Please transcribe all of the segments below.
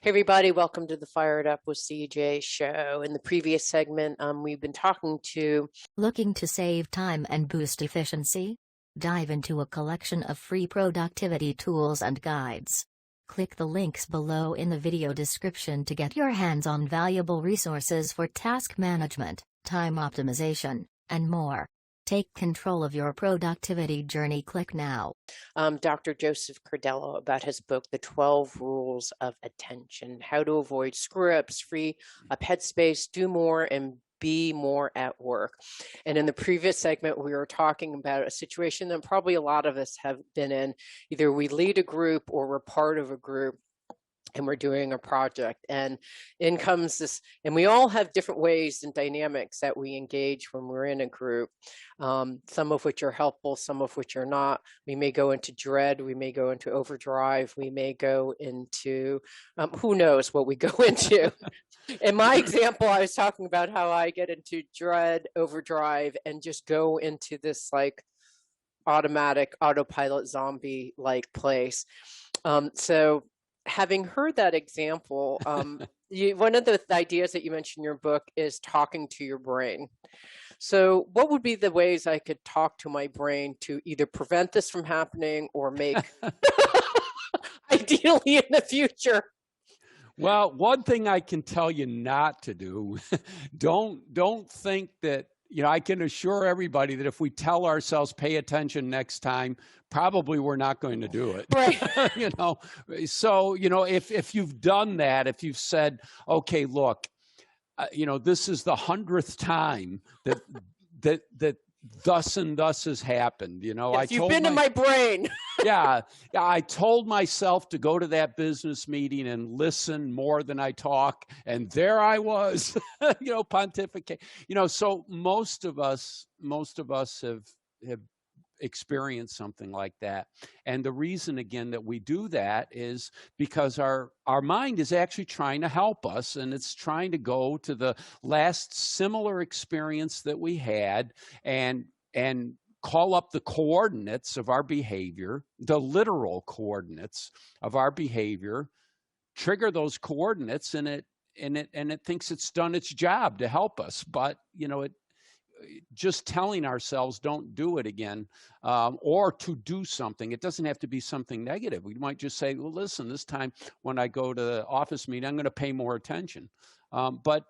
Hey everybody, welcome to the Fired Up with CJ show. In the previous segment, we've been talking to Looking to save time and boost efficiency? Dive into a collection of free productivity tools and guides. Click the links below in the video description to get your hands on valuable resources for task management, time optimization, and more. Take control of your productivity journey. Click now. Dr. Joseph Cordello about his book, The 12 Rules of Attention, How to Avoid Screw-Ups, Free Up Headspace, Do More, and Be More at Work. And in the previous segment, we were talking about a situation that probably a lot of us have been in. Either we lead a group or we're part of a group and we're doing a project, and in comes this, and we all have different ways and dynamics that we engage when we're in a group, some of which are helpful, some of which are not. We may go into dread, we may go into overdrive, we may go into, who knows what we go into. In my example, I was talking about how I get into dread, overdrive, and just go into this like automatic autopilot zombie like place. So having heard that example, one of the ideas that you mentioned in your book is talking to your brain. So what would be the ways I could talk to my brain to either prevent this from happening or make ideally in the future? Well, one thing I can tell you not to do, don't think that, I can assure everybody that if we tell ourselves pay attention next time, probably we're not going to do it. Right. So, if you've done that, if you've said, okay, look, this is the 100th time that thus and thus has happened. Yes, you've been in my brain. Yeah, I told myself to go to that business meeting and listen more than I talk, and there I was, pontificate. So most of us have experienced something like that, and the reason again that we do that is because our mind is actually trying to help us, and it's trying to go to the last similar experience that we had, and call up the coordinates of our behavior, the literal coordinates of our behavior, trigger those coordinates, and it thinks it's done its job to help us. But just telling ourselves don't do it again, or to do something. It doesn't have to be something negative. We might just say, well, listen, this time when I go to the office meeting, I'm going to pay more attention. But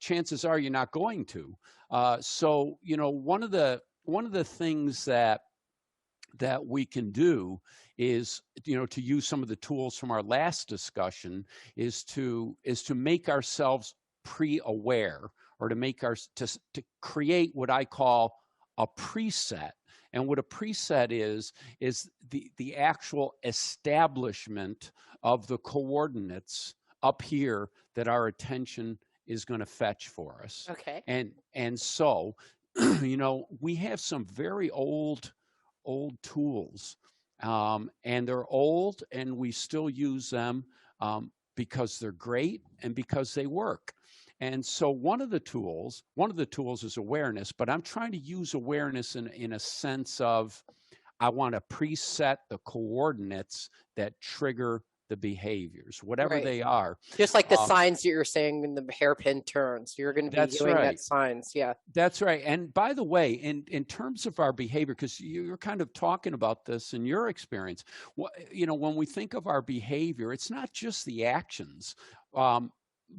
chances are you're not going to. So one of the things that we can do is, to use some of the tools from our last discussion, is to make ourselves pre-aware, or to create what I call a preset. And what a preset is the actual establishment of the coordinates up here that our attention is going to fetch for us. Okay. And so, we have some very old tools, and they're old, and we still use them because they're great and because they work. And so one of the tools is awareness, but I'm trying to use awareness in a sense of, I want to preset the coordinates that trigger the behaviors, whatever they are. Just like the signs that you're saying in the hairpin turns, you're going to be doing that signs. Yeah, that's right. And by the way, in terms of our behavior, because you're kind of talking about this in your experience, when we think of our behavior, it's not just the actions,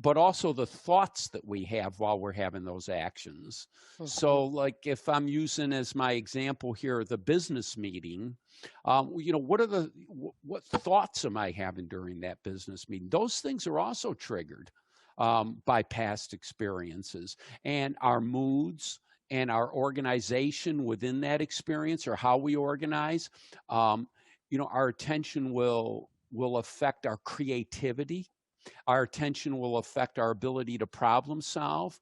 but also the thoughts that we have while we're having those actions. Mm-hmm. So like if I'm using as my example here, the business meeting, what thoughts am I having during that business meeting? Those things are also triggered by past experiences, and our moods and our organization within that experience, or how we organize, our attention will affect our creativity. Our attention will affect our ability to problem solve.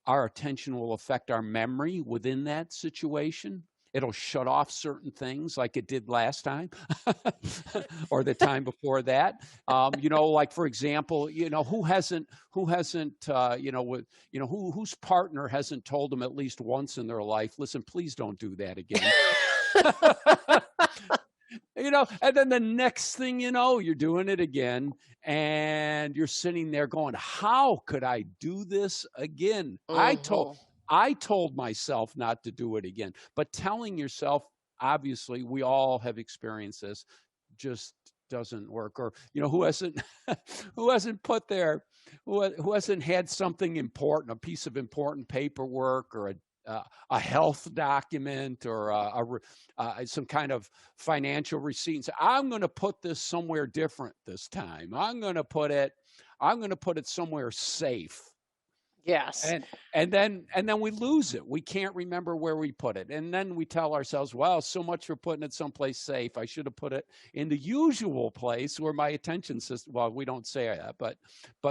Our attention will affect our memory within that situation. It'll shut off certain things like it did last time or the time before that. Like for example, whose partner hasn't told them at least once in their life, listen, please don't do that again. And then the next thing you know, you're doing it again, and you're sitting there going, how could I do this again? Mhm. I told myself not to do it again, but telling yourself, obviously, we all have experienced this, just doesn't work. Or, who hasn't, who hasn't put their, who hasn't had something important, a piece of important paperwork, or a health document, or some kind of financial receipt, and say, I'm going to put this somewhere different this time. I'm going to put it somewhere safe. Yes. And then we lose it. We can't remember where we put it. And then we tell ourselves, well, so much for putting it someplace safe. I should have put it in the usual place where my attention system, well, we don't say that, but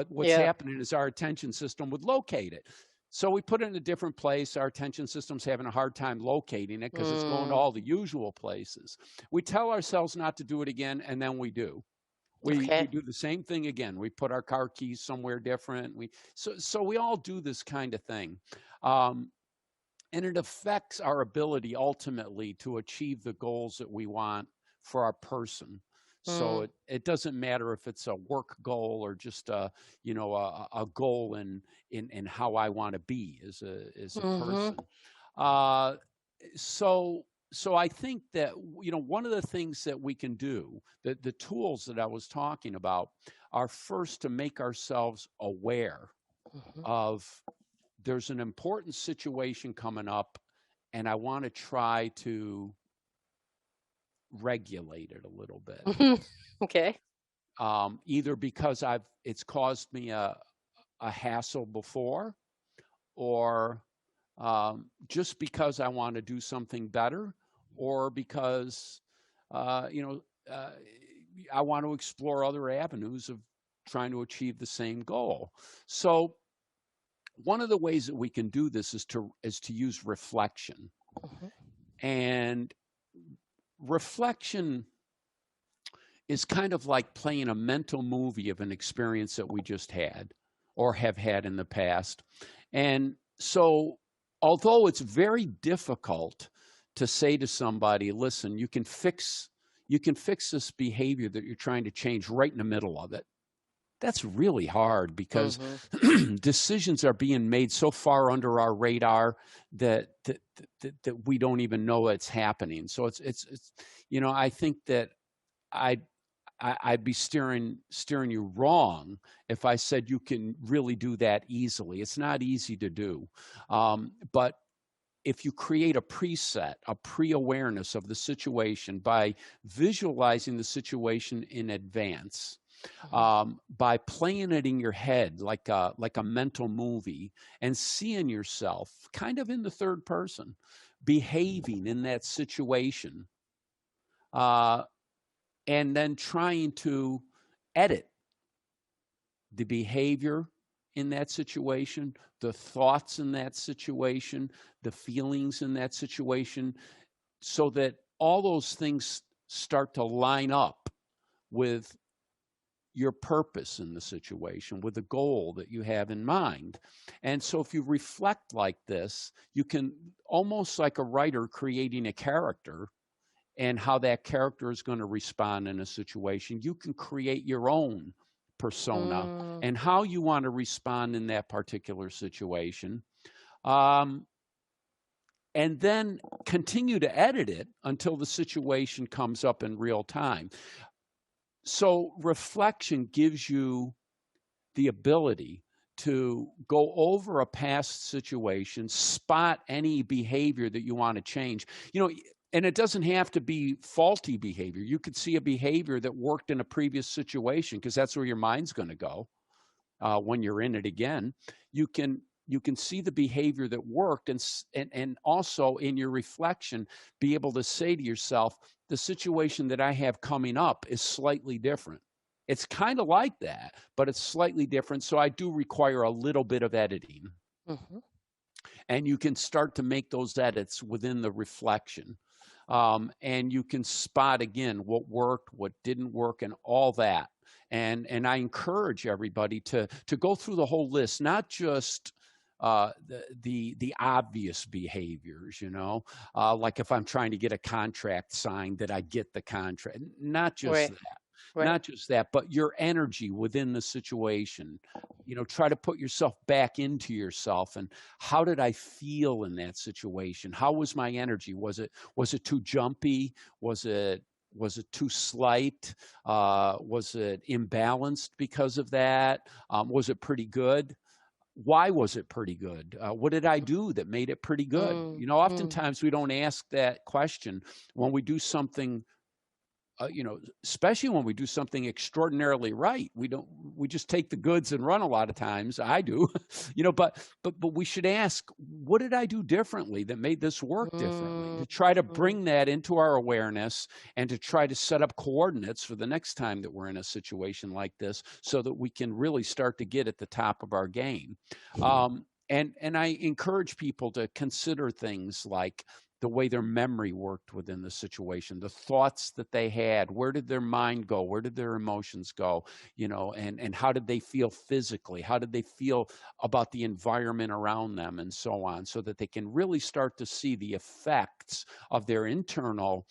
what's Yeah. happening is our attention system would locate it. So we put it in a different place. Our attention system's having a hard time locating it because it's going to all the usual places. We tell ourselves not to do it again, and then we do. We Okay. do the same thing again. We put our car keys somewhere different. So we all do this kind of thing, and it affects our ability ultimately to achieve the goals that we want for our person. So it doesn't matter if it's a work goal or just a goal in how I want to be as a person. So I think that, one of the things that we can do, that the tools that I was talking about, are first to make ourselves aware of, there's an important situation coming up, and I want to try to regulate it a little bit. Okay. Either because it's caused me a hassle before, or just because I want to do something better, or because I want to explore other avenues of trying to achieve the same goal. So one of the ways that we can do this is to use reflection. And reflection is kind of like playing a mental movie of an experience that we just had or have had in the past. And so, although it's very difficult to say to somebody, listen, you can fix this behavior that you're trying to change right in the middle of it. That's really hard, because decisions are being made so far under our radar that we don't even know it's happening. So it's I think that I'd be steering you wrong if I said you can really do that easily. It's not easy to do. But if you create a preset, a pre-awareness of the situation by visualizing the situation in advance, by playing it in your head like a mental movie, and seeing yourself kind of in the third person, behaving in that situation, and then trying to edit the behavior in that situation, the thoughts in that situation, the feelings in that situation, so that all those things start to line up with your purpose in the situation, with the goal that you have in mind. And so if you reflect like this, you can, almost like a writer creating a character and how that character is going to respond in a situation, you can create your own persona and how you want to respond in that particular situation. And then continue to edit it until the situation comes up in real time. So reflection gives you the ability to go over a past situation, spot any behavior that you want to change. And it doesn't have to be faulty behavior. You could see a behavior that worked in a previous situation, because that's where your mind's going to go when you're in it again. You can see the behavior that worked, and also in your reflection be able to say to yourself, the situation that I have coming up is slightly different. It's kind of like that, but it's slightly different. So I do require a little bit of editing. And you can start to make those edits within the reflection. And you can spot again what worked, what didn't work, and all that. And I encourage everybody to go through the whole list, not just the obvious behaviors, like if I'm trying to get a contract signed, that I get the contract, not just Right. that. Right. Not just that, but your energy within the situation. Try to put yourself back into yourself. And how did I feel in that situation? How was my energy? Was it too jumpy? Was it too slight? Was it imbalanced because of that? Was it pretty good? Why was it pretty good? What did I do that made it pretty good? Oftentimes we don't ask that question when we do something. Especially when we do something extraordinarily right, we just take the goods and run a lot of times. I do, but we should ask, what did I do differently that made this work differently? To try to bring that into our awareness and to try to set up coordinates for the next time that we're in a situation like this, so that we can really start to get at the top of our game. And I encourage people to consider things like the way their memory worked within the situation, the thoughts that they had, where did their mind go, where did their emotions go, and how did they feel physically, how did they feel about the environment around them, and so on, so that they can really start to see the effects of their internal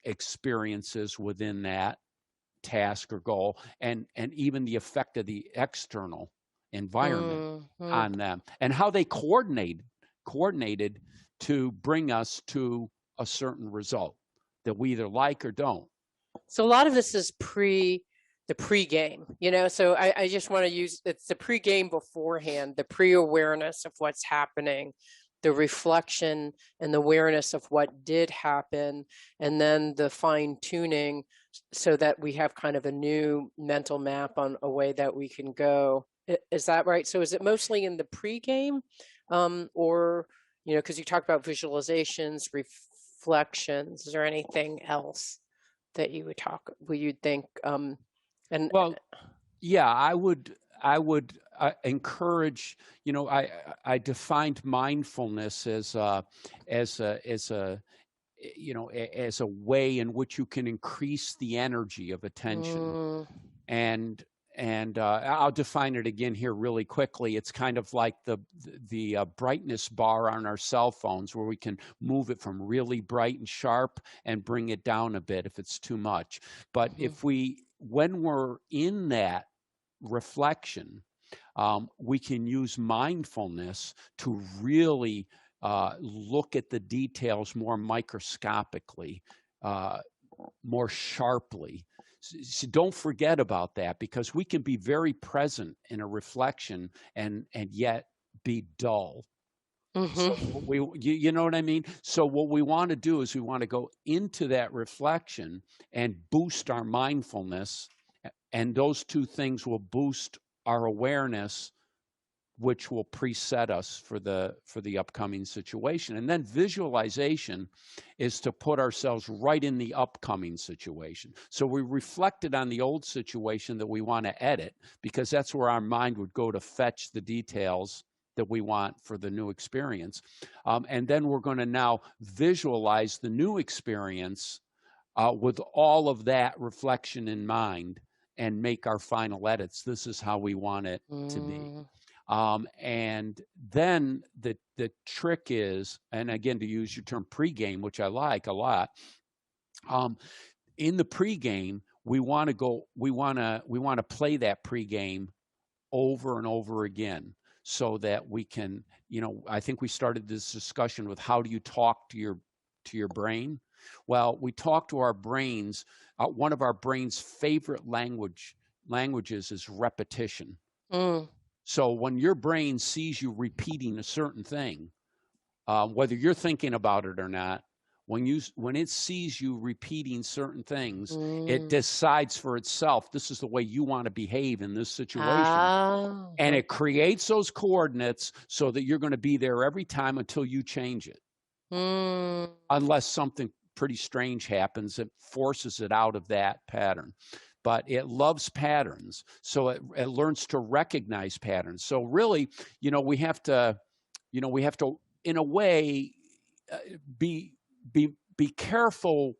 experiences within that task or goal, and even the effect of the external environment on them, and how they coordinated to bring us to a certain result that we either like or don't. So a lot of this is the pre-game, so I just want to use, it's the pre-game beforehand, the pre-awareness of what's happening, the reflection and the awareness of what did happen, and then the fine tuning so that we have kind of a new mental map on a way that we can go. Is that right? So is it mostly in the pre-game, or because you talk about visualizations, reflections, is there anything else that you you'd think? I would encourage, I defined mindfulness as a way in which you can increase the energy of attention. And I'll define it again here really quickly. It's kind of like the brightness bar on our cell phones, where we can move it from really bright and sharp and bring it down a bit if it's too much. But when we're in that reflection, we can use mindfulness to really look at the details more microscopically, more sharply. So don't forget about that, because we can be very present in a reflection and yet be dull. So you know what I mean? So what we want to do is we want to go into that reflection and boost our mindfulness, and those two things will boost our awareness, which will preset us for the upcoming situation. And then visualization is to put ourselves right in the upcoming situation. So we reflected on the old situation that we want to edit, because that's where our mind would go to fetch the details that we want for the new experience. And then we're going to now visualize the new experience with all of that reflection in mind and make our final edits. This is how we want it to be. And then the trick is, and again, to use your term pregame, which I like a lot, in the pregame, we want to play that pregame over and over again, so that we can, I think we started this discussion with how do you talk to your brain? Well, we talk to our brains. One of our brain's favorite languages is repetition. So when your brain sees you repeating a certain thing, whether you're thinking about it or not, when it sees you repeating certain things, it decides for itself, this is the way you want to behave in this situation. And it creates those coordinates so that you're going to be there every time until you change it. Unless something pretty strange happens that forces it out of that pattern. But it loves patterns, so it learns to recognize patterns. So really, we have to, in a way, be careful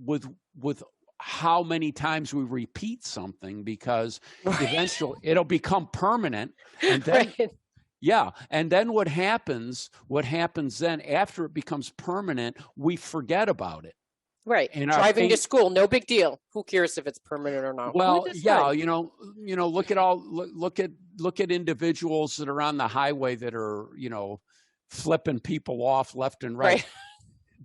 with how many times we repeat something, because eventually it'll become permanent, and then Yeah. And then what happens then after it becomes permanent, we forget about it. Right. And driving to school, no big deal. Who cares if it's permanent or not? Well, yeah, look at individuals that are on the highway that are, flipping people off left and right.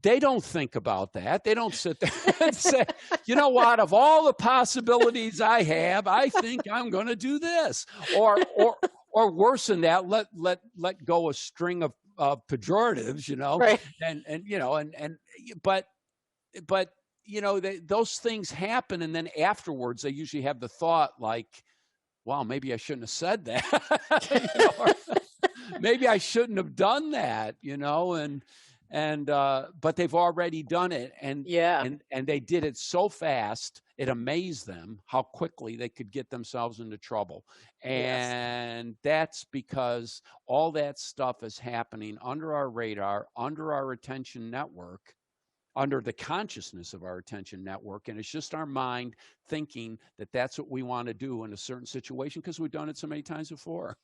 They don't think about that. They don't sit there and say, you know what, of all the possibilities I have, I think I'm going to do this. Or worse than that, let go a string of pejoratives, Right. but those things happen, and then afterwards they usually have the thought like, wow, maybe I shouldn't have said that. Or maybe I shouldn't have done that, but they've already done it, and they did it so fast, it amazed them how quickly they could get themselves into trouble. And that's because all that stuff is happening under our radar, under our attention network, under the consciousness of our attention network. And it's just our mind thinking that that's what we want to do in a certain situation because we've done it so many times before.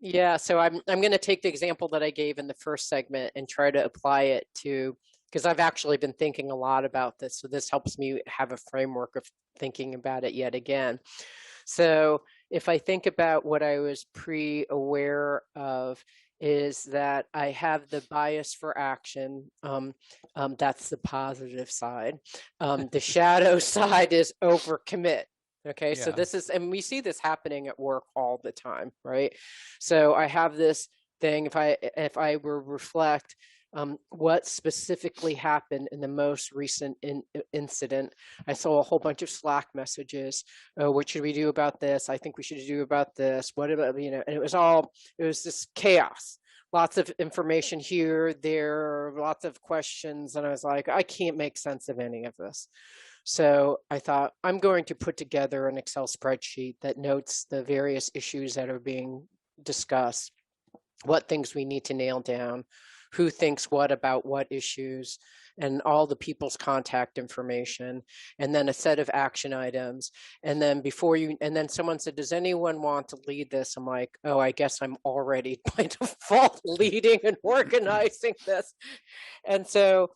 Yeah. So I'm going to take the example that I gave in the first segment and try to apply it to, because I've actually been thinking a lot about this. So this helps me have a framework of thinking about it yet again. So if I think about what I was pre-aware of, is that I have the bias for action. That's the positive side. The shadow side is overcommit. Okay, so this is, and we see this happening at work all the time, right? So I have this thing, if I were reflect what specifically happened in the most recent incident, I saw a whole bunch of Slack messages. Oh, what should we do about this? I think we should do about this. What about, and it was this chaos. Lots of information here, there, lots of questions. And I was like, I can't make sense of any of this. So I thought, I'm going to put together an Excel spreadsheet that notes the various issues that are being discussed, what things we need to nail down, who thinks what about what issues, and all the people's contact information, and then a set of action items. And then and then someone said, does anyone want to lead this? I'm like, oh, I guess I'm already by default leading and organizing this. And so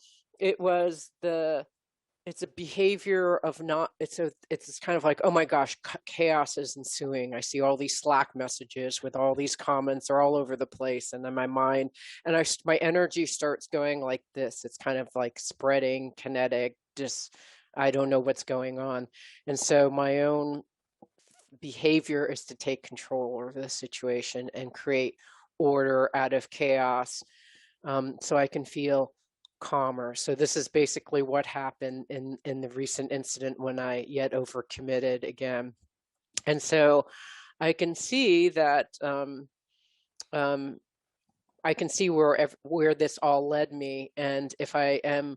it's a behavior of it's kind of like, oh my gosh, chaos is ensuing. I see all these Slack messages with all these comments are all over the place. And then my mind and my energy starts going like this. It's kind of like spreading, kinetic, just, I don't know what's going on. And so my own behavior is to take control over the situation and create order out of chaos, so I can feel calmer. So this is basically what happened in the recent incident when I yet overcommitted again. And so I can see that I can see where this all led me. And if I am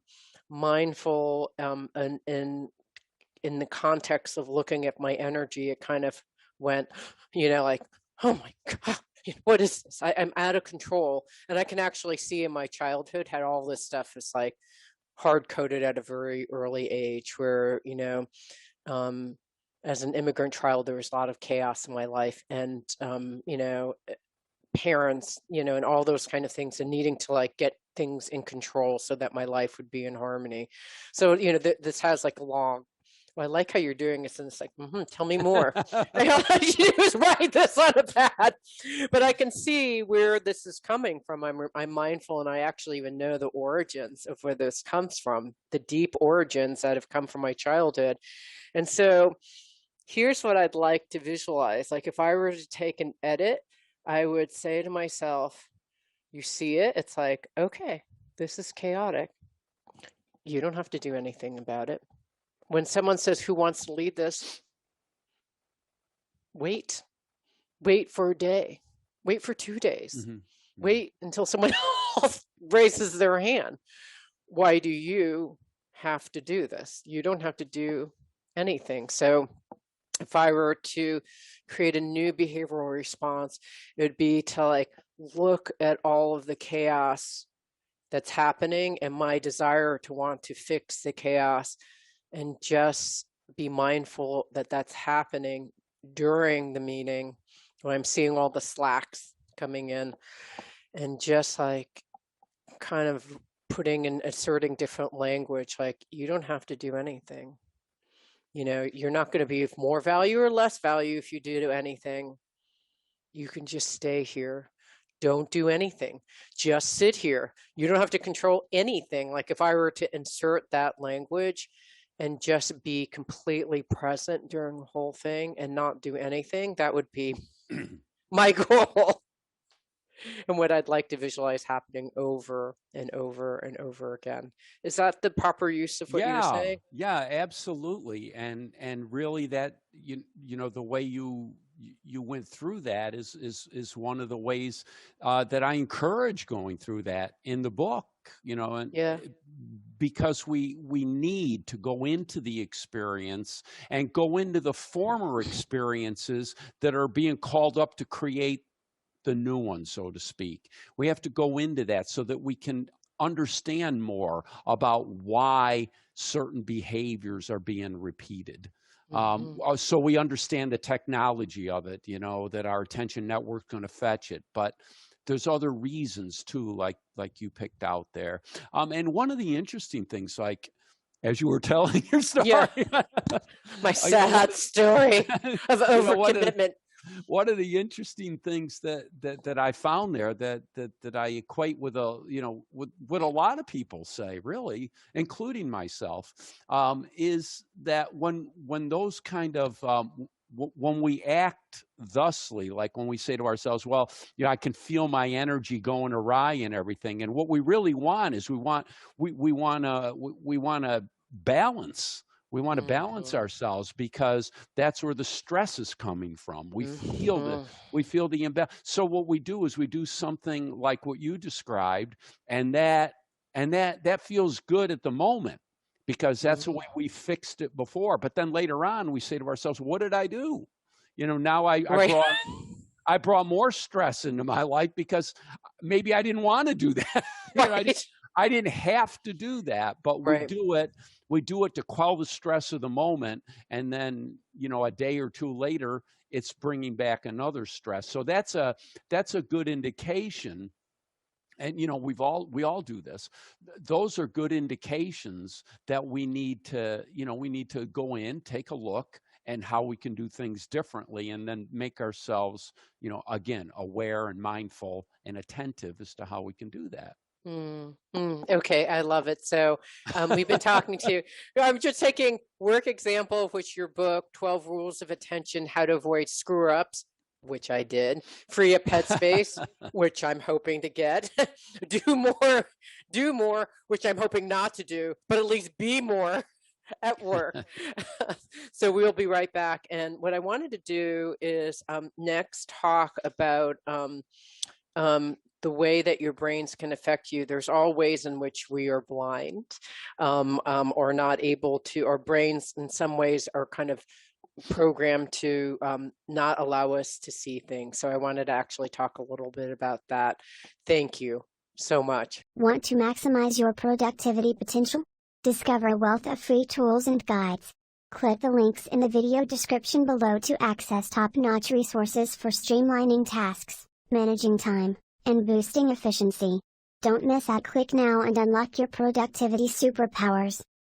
mindful and in the context of looking at my energy, it kind of went, like, oh my God, what is this? I'm out of control. And I can actually see in my childhood how all this stuff is like hard coded at a very early age where, as an immigrant child, there was a lot of chaos in my life and, parents, and all those kind of things and needing to like get things in control so that my life would be in harmony. So, this has like a long, I like how you're doing this, and it's like, tell me more. You just write this on a pad, but I can see where this is coming from. I'm mindful, and I actually even know the origins of where this comes from, the deep origins that have come from my childhood. And so here's what I'd like to visualize. Like if I were to take an edit, I would say to myself, you see it? It's like, okay, this is chaotic. You don't have to do anything about it. When someone says, who wants to lead this? Wait for a day. Wait for 2 days. Mm-hmm. Wait until someone else raises their hand. Why do you have to do this? You don't have to do anything. So if I were to create a new behavioral response, it would be to like look at all of the chaos that's happening and my desire to want to fix the chaos, and just be mindful that that's happening during the meeting when I'm seeing all the Slacks coming in and just like kind of putting and asserting different language, like you don't have to do anything. You know, you're not going to be of more value or less value if you do anything. You can just stay here. Don't do anything. Just sit here. You don't have to control anything. Like if I were to insert that language and just be completely present during the whole thing and not do anything, that would be my goal. And what I'd like to visualize happening over and over and over again. Is that the proper use of what you're saying? Yeah, absolutely. And really that, you know, the way you went through that is one of the ways that I encourage going through that in the book, you know, and because we need to go into the experience and go into the former experiences that are being called up to create the new one, so to speak. We have to go into that so that we can understand more about why certain behaviors are being repeated. So we understand the technology of it, you know, that our attention network's going to fetch it. But there's other reasons too, like you picked out there. And one of the interesting things, like as you were telling your story, my sad story of overcommitment. One of the interesting things that I found there that I equate with with what a lot of people say, really, including myself, is that when those kind of when we act thusly, like when we say to ourselves, well, you know, I can feel my energy going awry and everything, and what we really want is we want to balance. We want to balance ourselves because that's where the stress is coming from. We feel the imbalance. So what we do is we do something like what you described, and that feels good at the moment because that's the way we fixed it before. But then later on, we say to ourselves, "What did I do? You know, now I brought more stress into my life because maybe I didn't want to do that. You know, I didn't have to do that, but we do it. We do it to quell the stress of the moment, and then, you know, a day or two later, it's bringing back another stress. So that's a good indication. And, you know, we all do this. Those are good indications that we need to go in, take a look, and how we can do things differently, and then make ourselves, you know, again, aware and mindful and attentive as to how we can do that. Okay, I love it. So we've been talking to, I'm just taking work example of which your book, 12 Rules of Attention, How to Avoid Screw-Ups, which I did, free up headspace, which I'm hoping to get, do more, which I'm hoping not to do, but at least be more at work. So we'll be right back. And what I wanted to do is next talk about the way that your brains can affect you. There's all ways in which we are blind or not able to, our brains in some ways are kind of programmed to not allow us to see things. So I wanted to actually talk a little bit about that. Thank you so much. Want to maximize your productivity potential? Discover a wealth of free tools and guides. Click the links in the video description below to access top-notch resources for streamlining tasks, managing time, and boosting efficiency. Don't miss out. Click now and unlock your productivity superpowers.